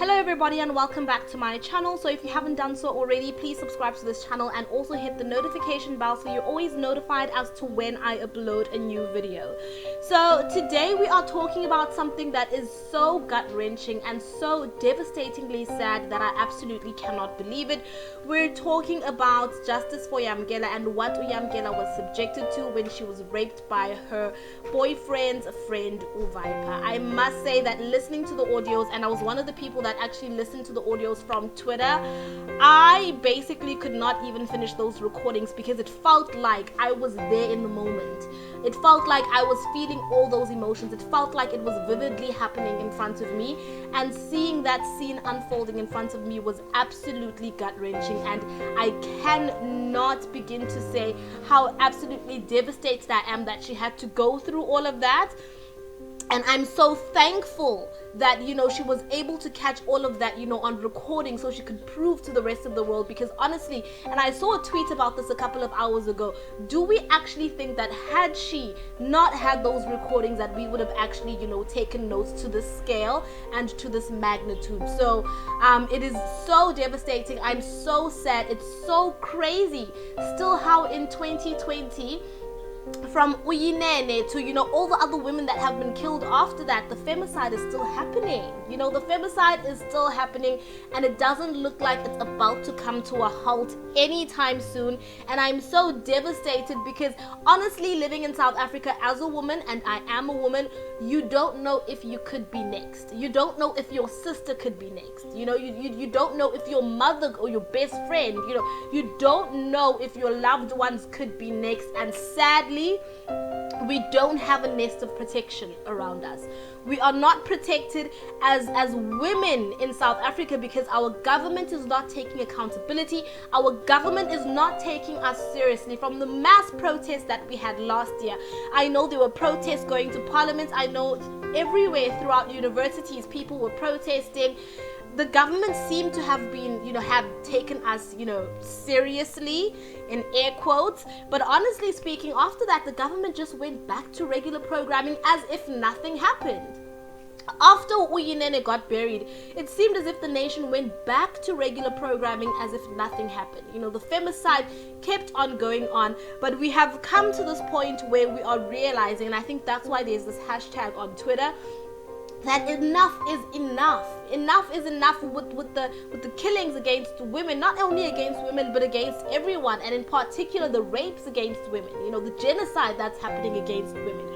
Hello everybody and welcome back to my channel. So if you haven't done so already, please subscribe to this channel and also hit the notification bell so you're always notified as to when I upload a new video. So today we are talking about something that is so gut-wrenching and so devastatingly sad that I absolutely cannot believe it. We're talking about Justice for Yamkela and what Yamkela was subjected to when she was raped by her boyfriend's friend Uviper. I must say that listening to the audios, and I was one of the people that actually listened to the audios from Twitter, I basically could not even finish those recordings because it felt like I was there in the moment. It felt like I was feeling all those emotions. It felt like it was vividly happening in front of me, and seeing that scene unfolding in front of me was absolutely gut-wrenching, and I cannot begin to say how absolutely devastated I am that she had to go through all of that. And I'm so thankful that, she was able to catch all of that, on recording so she could prove to the rest of the world. Because honestly, and I saw a tweet about this a couple of hours ago, do we actually think that had she not had those recordings that we would have actually, taken notes to this scale and to this magnitude? So it is so devastating. I'm so sad. It's so crazy still how in 2020, from Uyinene to all the other women that have been killed after that, the femicide is still happening. The femicide is still happening, and it doesn't look like it's about to come to a halt anytime soon. And I'm so devastated because honestly, living in South Africa as a woman, and I am a woman, you don't know if you could be next. You don't know if your sister could be next. You don't know if your mother or your best friend, you don't know if your loved ones could be next. And sadly, we don't have a nest of protection around us. We are not protected as women in South Africa because our government is not taking accountability. Our government is not taking us seriously. From the mass protests that we had last year, I know there were protests going to parliament. I know everywhere throughout universities people were protesting. The government seemed to have been, have taken us, seriously, in air quotes. But honestly speaking, after that, the government just went back to regular programming as if nothing happened. After Uyinene got buried, it seemed as if the nation went back to regular programming as if nothing happened. The femicide kept on going on, but we have come to this point where we are realizing, and I think that's why there's this hashtag on Twitter, that enough is enough. Enough is enough with the killings against women, not only against women but against everyone, and in particular the rapes against women, the genocide that's happening against women.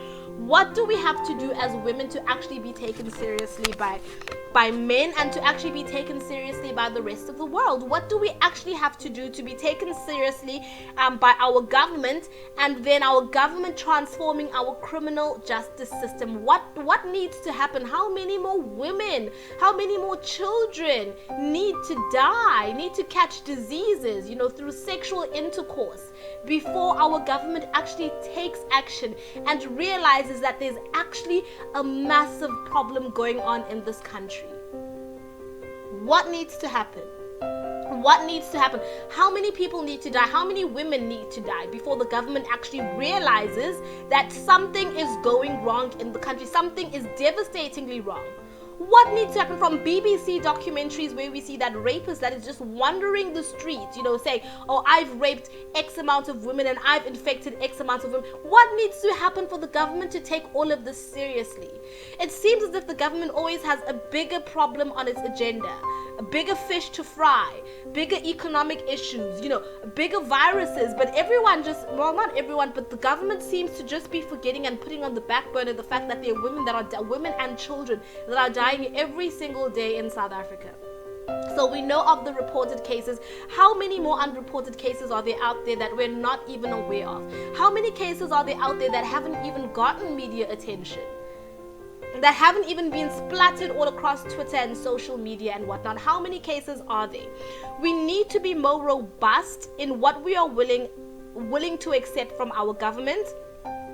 What do we have to do as women to actually be taken seriously by men and to actually be taken seriously by the rest of the world? What do we actually have to do to be taken seriously by our government, and then our government transforming our criminal justice system? What needs to happen? How many more women, how many more children need to die, need to catch diseases, through sexual intercourse before our government actually takes action and realizes that there's actually a massive problem going on in this country? What needs to happen? What needs to happen? How many people need to die? How many women need to die before the government actually realizes that something is going wrong in the country? Something is devastatingly wrong. What needs to happen? From BBC documentaries where we see that rapist that is just wandering the streets, saying, oh, I've raped X amount of women and I've infected X amount of women. What needs to happen for the government to take all of this seriously? It seems as if the government always has a bigger problem on its agenda, a bigger fish to fry, bigger economic issues, bigger viruses. But everyone not everyone, but the government seems to just be forgetting and putting on the back burner the fact that there are women and children that are dying every single day in South Africa. So we know of the reported cases. How many more unreported cases are there out there that we're not even aware of? How many cases are there out there that haven't even gotten media attention, that haven't even been splattered all across Twitter and social media and whatnot? How many cases are there? We need to be more robust in what we are willing to accept from our government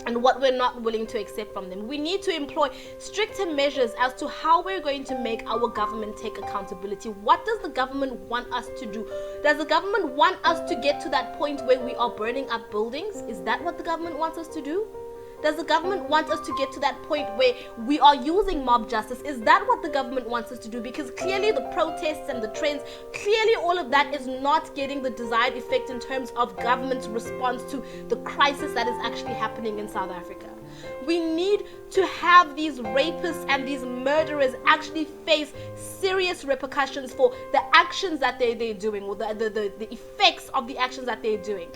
and what we're not willing to accept from them. We need to employ stricter measures as to how we're going to make our government take accountability. What does the government want us to do? Does the government want us to get to that point where we are burning up buildings? Is that what the government wants us to do? Does the government want us to get to that point where we are using mob justice? Is that what the government wants us to do? Because clearly the protests and the trends, clearly all of that is not getting the desired effect in terms of government's response to the crisis that is actually happening in South Africa. We need to have these rapists and these murderers actually face serious repercussions for the actions that they're doing, or the effects of the actions that they're doing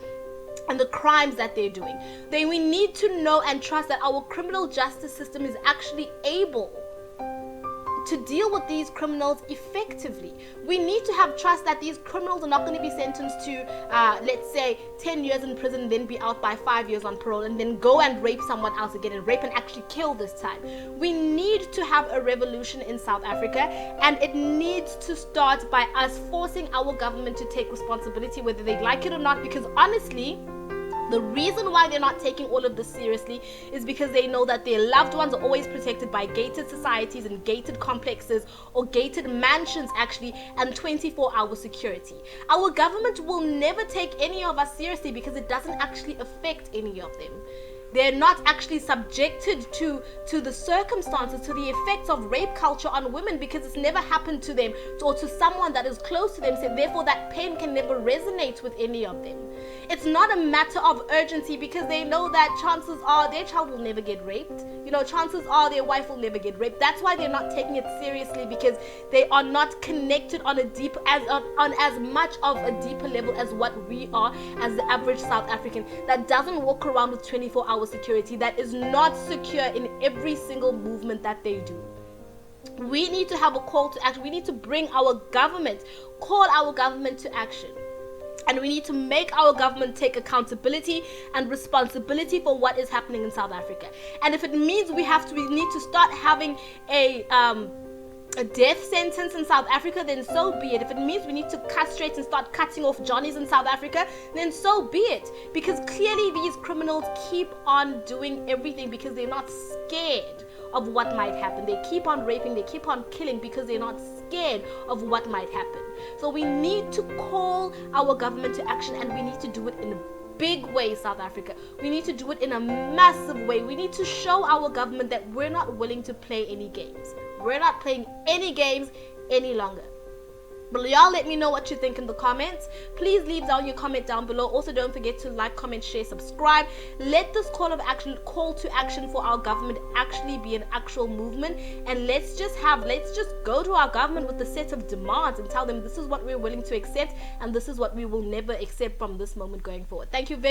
and the crimes that they're doing. Then we need to know and trust that our criminal justice system is actually able to deal with these criminals effectively. We need to have trust that these criminals are not going to be sentenced to, let's say, 10 years in prison, then be out by 5 years on parole, and then go and rape someone else again, and rape and actually kill this time. We need to have a revolution in South Africa, and it needs to start by us forcing our government to take responsibility, whether they like it or not, because honestly, the reason why they're not taking all of this seriously is because they know that their loved ones are always protected by gated societies and gated complexes, or gated mansions actually, and 24-hour security. Our government will never take any of us seriously because it doesn't actually affect any of them. They're not actually subjected to the circumstances, to the effects of rape culture on women, because it's never happened to them or to someone that is close to them, so therefore that pain can never resonate with any of them. It's not a matter of urgency because they know that chances are their child will never get raped. Chances are their wife will never get raped. That's why they're not taking it seriously, because they are not connected on as much of a deeper level as what we are as the average South African that doesn't walk around with 24-hour security, that is not secure in every single movement that they do. We need to have a call to action. We need to call our government to action. And we need to make our government take accountability and responsibility for what is happening in South Africa. And if it means we need to start having a death sentence in South Africa, then so be it. If it means we need to castrate and start cutting off Johnnies in South Africa, then so be it. Because clearly these criminals keep on doing everything because they're not scared of what might happen. They keep on raping, they keep on killing because they're not scared of what might happen. So we need to call our government to action, and we need to do it in a big way, South Africa. We need to do it in a massive way. We need to show our government that we're not willing to play any games. We're not playing any games any longer. But y'all let me know what you think in the comments. Please leave down your comment down below. Also, don't forget to like, comment, share, subscribe. Let this call to action for our government actually be an actual movement. And let's just go to our government with a set of demands and tell them this is what we're willing to accept, and this is what we will never accept from this moment going forward. Thank you very much.